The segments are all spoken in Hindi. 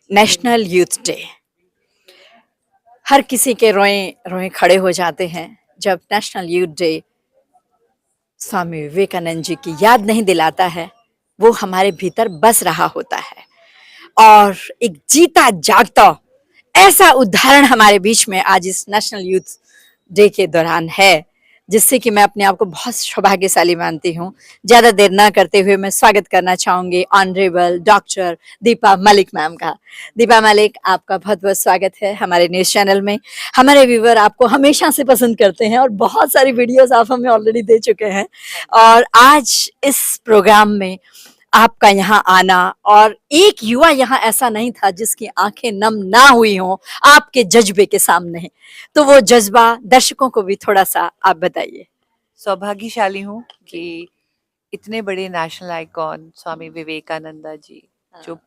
नेशनल यूथ डे हर किसी के रोए रोए खड़े हो जाते हैं जब national youth day Swami Vivekananda ji की याद नहीं दिलाता है। वो हमारे भीतर बस रहा होता है और एक जीता जागता ऐसा उदाहरण हमारे बीच में आज इस नेशनल यूथ डे के दौरान है, जिससे कि मैं अपने आप को बहुत सौभाग्यशाली मानती हूँ। ज़्यादा देर ना करते हुए मैं स्वागत करना चाहूँगी honourable doctor Deepa Malik ma'am का। दीपा मलिक, आपका बहुत बहुत स्वागत है हमारे न्यूज़ चैनल में। हमारे व्यूवर आपको हमेशा से पसंद करते हैं और बहुत सारी वीडियोस आप हमें ऑलरेडी दे चुके हैं, और आज इस प्रोग्राम में आपका यहाँ आना, और एक युवा यहाँ ऐसा नहीं था जिसकी आंखें नम ना हुई हों आपके जज्बे के सामने। तो वो जज्बा दर्शकों को भी थोड़ा सा आप बताइए। सौभाग्यशाली हूँ कि इतने बड़े नेशनल आइकॉन स्वामी विवेकानंदा जी, जो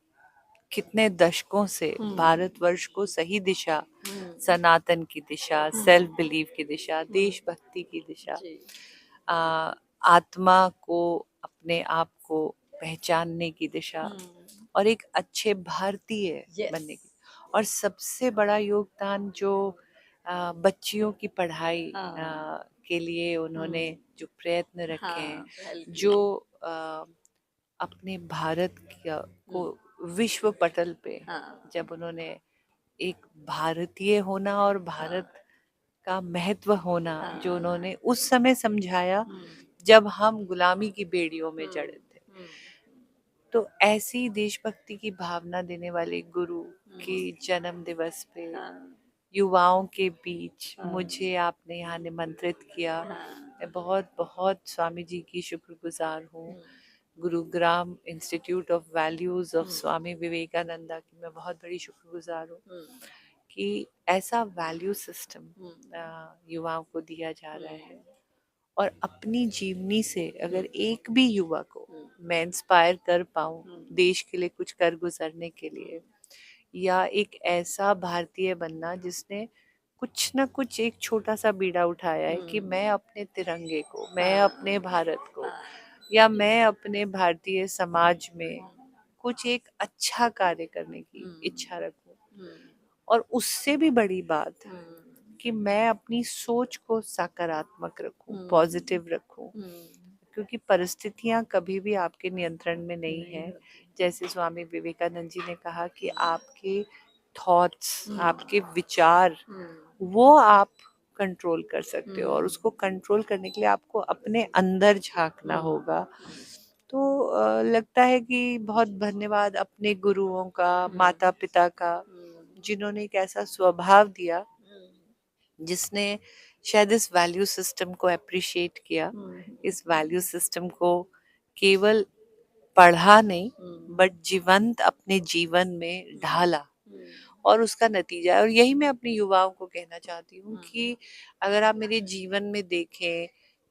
कितने दशकों से भारतवर्ष को सही दिशा, सनातन की दिशा, सेल्फ बिलीव की दिशा, देशभक्ति की दिशा, आत्मा को, अपने आप को पहचानने की दिशा और एक अच्छे भारतीय बनने की, और सबसे बड़ा योगदान जो बच्चियों की पढ़ाई के लिए उन्होंने जो प्रयत्न रखे हैं, जो अपने भारत को विश्व पटल पे जब उन्होंने एक भारतीय होना और भारत का महत्व होना जो उन्होंने उस समय समझाया जब हम गुलामी की बेड़ियों में जड़े थे, तो ऐसी देशभक्ति की भावना देने वाले गुरु के जन्म दिवस पे युवाओं के बीच मुझे आपने यहाँ निमंत्रित किया। मैं बहुत बहुत स्वामी जी की शुक्रगुजार हूँ। Gurugram institute of values of Swami Vivekananda की मैं बहुत बड़ी शुक्रगुजार हूँ कि ऐसा वैल्यू सिस्टम युवाओं को दिया जा रहा है। और अपनी जीवनी से अगर एक भी युवा को मैं इंस्पायर कर पाऊँ देश के लिए कुछ कर गुजरने के लिए, या एक ऐसा भारतीय बनना जिसने कुछ ना कुछ एक छोटा सा बीड़ा उठाया है कि मैं अपने तिरंगे को, मैं अपने भारत को, या मैं अपने भारतीय समाज में कुछ एक अच्छा कार्य करने की इच्छा रखूं, और उससे भी बड़ी बात कि मैं अपनी सोच को सकारात्मक रखूं, पॉजिटिव रखूं, क्योंकि परिस्थितियां कभी भी आपके नियंत्रण में नहीं है। जैसे स्वामी विवेकानंद जी ने कहा कि आपके थॉट्स, आपके विचार, वो आप कंट्रोल कर सकते हो, और उसको कंट्रोल करने के लिए आपको अपने अंदर झांकना होगा। तो लगता है कि बहुत धन्यवाद अपने गुरुओं का, माता पिता का, जिन्होंने एक ऐसा स्वभाव दिया जिसने शायद इस वैल्यू सिस्टम को अप्रिशिएट किया, इस वैल्यू सिस्टम को केवल पढ़ा नहीं बट जीवंत अपने जीवन में ढाला, और उसका नतीजा है। और यही मैं अपने युवाओं को कहना चाहती हूँ कि अगर आप मेरे जीवन में देखें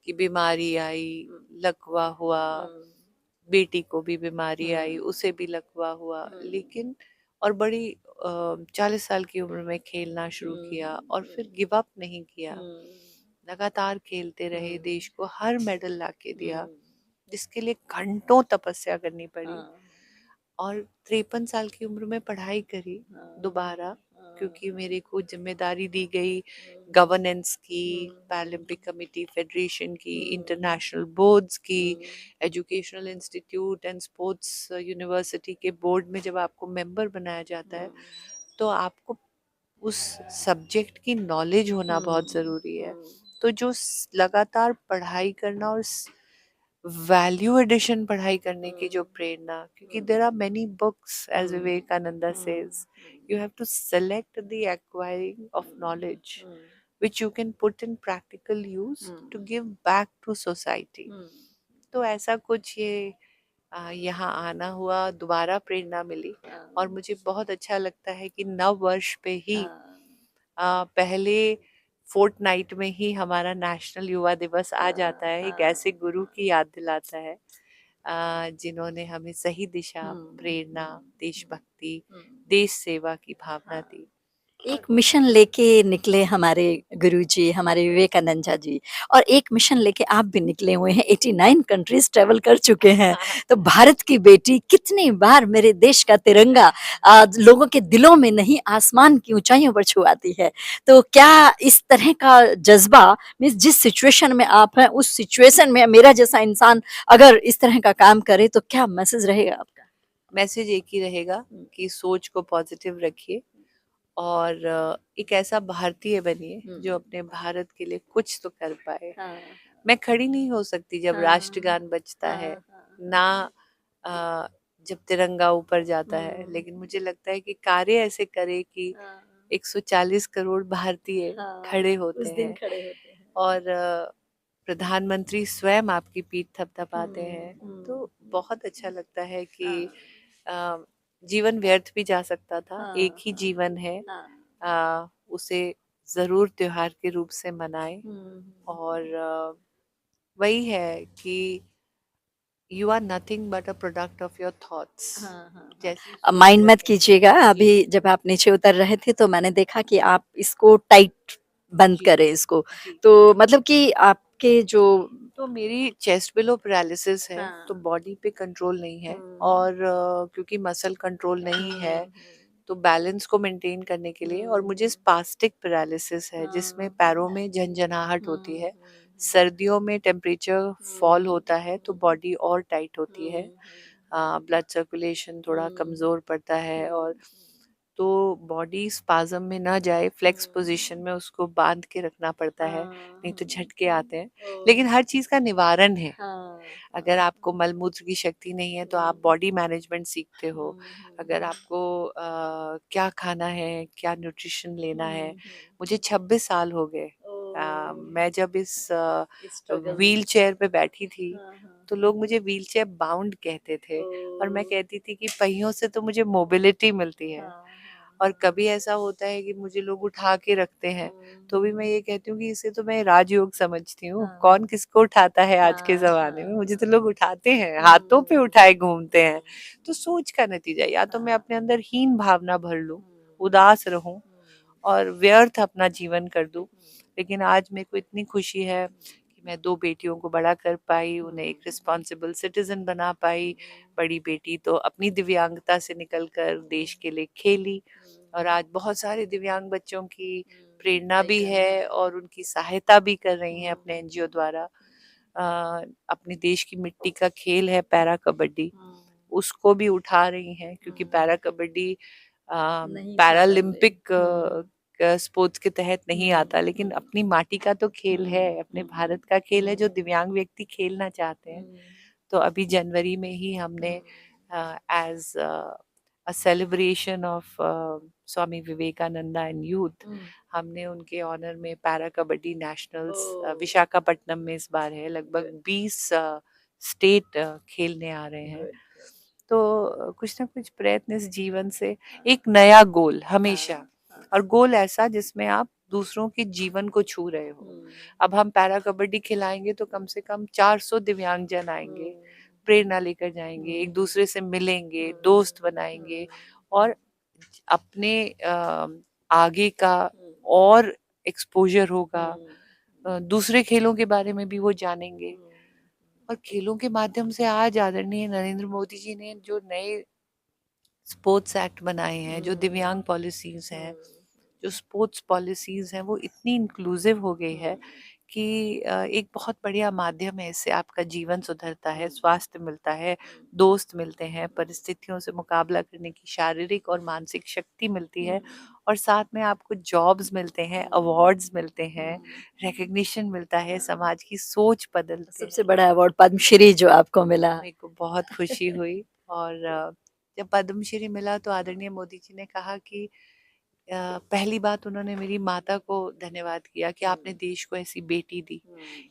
कि बीमारी आई, लकवा हुआ, बेटी को भी बीमारी आई, उसे भी लकवा हुआ, लेकिन और बड़ी 40 साल की उम्र में खेलना शुरू किया और फिर गिव अप नहीं किया, लगातार खेलते रहे, देश को हर मेडल लाके दिया जिसके लिए घंटों तपस्या करनी पड़ी, और 53 साल की उम्र में पढ़ाई करी दोबारा, क्योंकि मेरे को जिम्मेदारी दी गई गवर्नेंस की, पैरालंपिक कमेटी फेडरेशन की, इंटरनेशनल बोर्ड्स की, educational institute and sports university के बोर्ड में जब आपको मेंबर बनाया जाता है तो आपको उस सब्जेक्ट की नॉलेज होना बहुत ज़रूरी है। तो जो लगातार पढ़ाई करना और वैल्यू एडिशन पढ़ाई करने की जो प्रेरणा, क्योंकि there are many books as Vivekananda says, you have to select the acquiring of knowledge which you can put in practical use to give back to society. तो ऐसा कुछ ये यहाँ आना हुआ, दोबारा प्रेरणा मिली, और मुझे बहुत अच्छा लगता है कि नव वर्ष पे ही पहले फोर्टनाइट में ही हमारा नेशनल युवा दिवस आ जाता है। एक ऐसे गुरु की याद दिलाता है जिन्होंने हमें सही दिशा, प्रेरणा, देशभक्ति, देश सेवा की भावना दी। एक मिशन लेके निकले हमारे गुरुजी, हमारे विवेकानंद जी, और एक मिशन लेके आप भी निकले हुए हैं, 89 कंट्रीज ट्रेवल कर चुके हैं। तो भारत की बेटी कितनी बार मेरे देश का तिरंगा लोगों के दिलों में नहीं आसमान की ऊंचाइयों पर छुआती है। तो क्या इस तरह का जज्बा, मीन्स जिस सिचुएशन में आप हैं उस सिचुएशन में मेरा जैसा इंसान अगर इस तरह का काम करे तो क्या मैसेज रहेगा आपका? मैसेज एक ही रहेगा कि सोच को पॉजिटिव रखिए और एक ऐसा भारतीय बनिए जो अपने भारत के लिए कुछ तो कर पाए। हाँ, मैं खड़ी नहीं हो सकती जब हाँ, राष्ट्रगान बजता है, हाँ, हाँ, ना जब तिरंगा ऊपर जाता है, लेकिन मुझे लगता है कि कार्य ऐसे करे कि हाँ, 140 करोड़ भारतीय खड़े होते उस दिन हैं खड़े होते हैं। और प्रधानमंत्री स्वयं आपकी पीठ थपथपाते हैं, तो बहुत अच्छा लगता है कि अ, जीवन व्यर्थ भी जा सकता था। एक ही जीवन है, उसे ज़रूर त्योहार के रूप से मनाएं और वही है कि you are nothing but a product of your thoughts. जैसी अब सोच माइंड मत वैसे कीजिएगा, जी अभी जब आप नीचे उतर रहे थे तो मैंने देखा कि आप इसको टाइट बंद जी करें इसको। जी तो मतलब कि आपके जो तो मेरी चेस्ट बिलो पैरालिसिस है, तो बॉडी पे कंट्रोल नहीं है और क्योंकि मसल कंट्रोल नहीं है, तो बैलेंस को मेंटेन करने के लिए, और मुझे स्पास्टिक पैरालिसिस है जिसमें पैरों में झंझनाहट होती है। सर्दियों में टेम्परेचर फॉल होता है तो बॉडी और टाइट होती है, ब्लड सर्कुलेशन थोड़ा कमज़ोर पड़ता है और तो बॉडी स्पाज्म में ना जाए, फ्लेक्स पोजीशन में उसको बांध के रखना पड़ता है, नहीं तो झटके आते हैं। लेकिन हर चीज़ का निवारण है। अगर आपको मलमूत्र की शक्ति नहीं है तो आप बॉडी मैनेजमेंट सीखते हो। अगर आपको क्या खाना है, क्या न्यूट्रिशन लेना है। मुझे 26 साल हो गए। मैं जब इस व्हील चेयर पे बैठी थी तो लोग मुझे व्हील चेयर बाउंड कहते थे और मैं कहती थी कि पहियों से तो मुझे मोबिलिटी मिलती है। और कभी ऐसा होता है कि मुझे लोग उठा के रखते हैं तो भी मैं ये कहती हूँ कि इसे तो मैं राजयोग समझती हूँ। कौन किसको उठाता है आज के ज़माने में, मुझे तो लोग उठाते हैं, हाथों पे उठाए घूमते हैं। तो सोच का नतीजा, या तो मैं अपने अंदर हीन भावना भर लूँ, उदास रहूँ और व्यर्थ अपना जीवन कर दूँ। लेकिन आज मेरे को इतनी खुशी है कि मैं 2 बेटियों को बड़ा कर पाई, उन्हें एक रिस्पॉन्सिबल सिटीज़न बना पाई। बड़ी बेटी तो अपनी दिव्यांगता से निकल कर देश के लिए खेली और आज बहुत सारे दिव्यांग बच्चों की प्रेरणा भी है और उनकी सहायता भी कर रही हैं अपने एनजीओ द्वारा। अपने देश की मिट्टी का खेल है पैरा कबड्डी, उसको भी उठा रही हैं क्योंकि पैरा कबड्डी पैरालंपिक स्पोर्ट्स के तहत नहीं आता, लेकिन अपनी माटी का तो खेल है, अपने भारत का खेल है जो दिव्यांग व्यक्ति खेलना चाहते हैं। तो अभी जनवरी में ही हमने as a celebration of Swami Vivekananda and youth, हमने उनके ऑनर में पैरा कबड्डी नेशनल्स विशाखापट्टनम में इस बार है। लगभग 20 स्टेट खेलने आ रहे हैं। तो कुछ ना कुछ प्रयत्न इस जीवन से, एक नया गोल हमेशा, और गोल ऐसा जिसमें आप दूसरों के जीवन को छू रहे हो। अब हम पैरा कबड्डी खिलाएंगे तो कम से कम 400 दिव्यांगजन आएंगे, प्रेरणा लेकर जाएंगे, एक दूसरे से मिलेंगे, दोस्त बनाएंगे और अपने आगे का और एक्सपोजर होगा। दूसरे खेलों के बारे में भी वो जानेंगे और खेलों के माध्यम से आज आदरणीय नरेंद्र मोदी जी ने जो नए स्पोर्ट्स एक्ट बनाए हैं, जो दिव्यांग पॉलिसीज हैं, जो स्पोर्ट्स पॉलिसीज हैं, वो इतनी इंक्लूसिव हो गई है कि एक बहुत बढ़िया माध्यम है। इससे आपका जीवन सुधरता है, स्वास्थ्य मिलता है, दोस्त मिलते हैं, परिस्थितियों से मुकाबला करने की शारीरिक और मानसिक शक्ति मिलती है और साथ में आपको जॉब्स मिलते हैं, अवार्ड्स मिलते हैं, रिकग्निशन मिलता है, समाज की सोच बदलते हैं। सबसे बड़ा अवार्ड पद्मश्री जो आपको मिला। मेरे को बहुत खुशी हुई और जब पद्मश्री मिला तो आदरणीय मोदी जी ने कहा कि पहली बात उन्होंने मेरी माता को धन्यवाद किया कि आपने देश को ऐसी बेटी दी।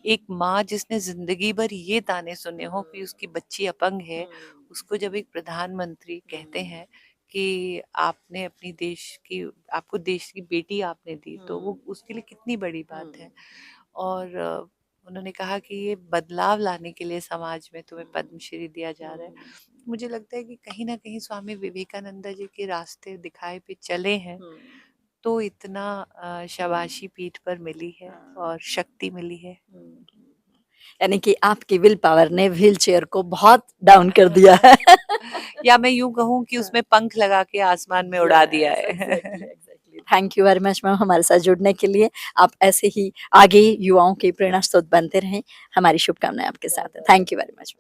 एक माँ जिसने जिंदगी भर ये ताने सुने हो कि उसकी बच्ची अपंग है, उसको जब एक प्रधानमंत्री कहते हैं कि आपने अपनी देश की, आपको देश की बेटी आपने दी, तो वो उसके लिए कितनी बड़ी बात है। और उन्होंने कहा कि ये बदलाव लाने के लिए समाज में तुम्हें पद्मश्री दिया जा रहा है। मुझे लगता है कि कहीं ना कहीं स्वामी विवेकानंदा जी के रास्ते दिखाए पे चले हैं तो इतना शाबाशी पीठ पर मिली है और शक्ति मिली है। यानी कि आपकी विल पावर ने व्हील चेयर को बहुत डाउन कर दिया है। या मैं यूं कहूँ कि उसमें पंख लगा के आसमान में उड़ा दिया है। Thank you very much ma'am हमारे साथ जुड़ने के लिए। आप ऐसे ही आगे युवाओं की प्रेरणा स्रोत बनते रहें, हमारी शुभकामनाएं आपके साथ है। Thank you very much.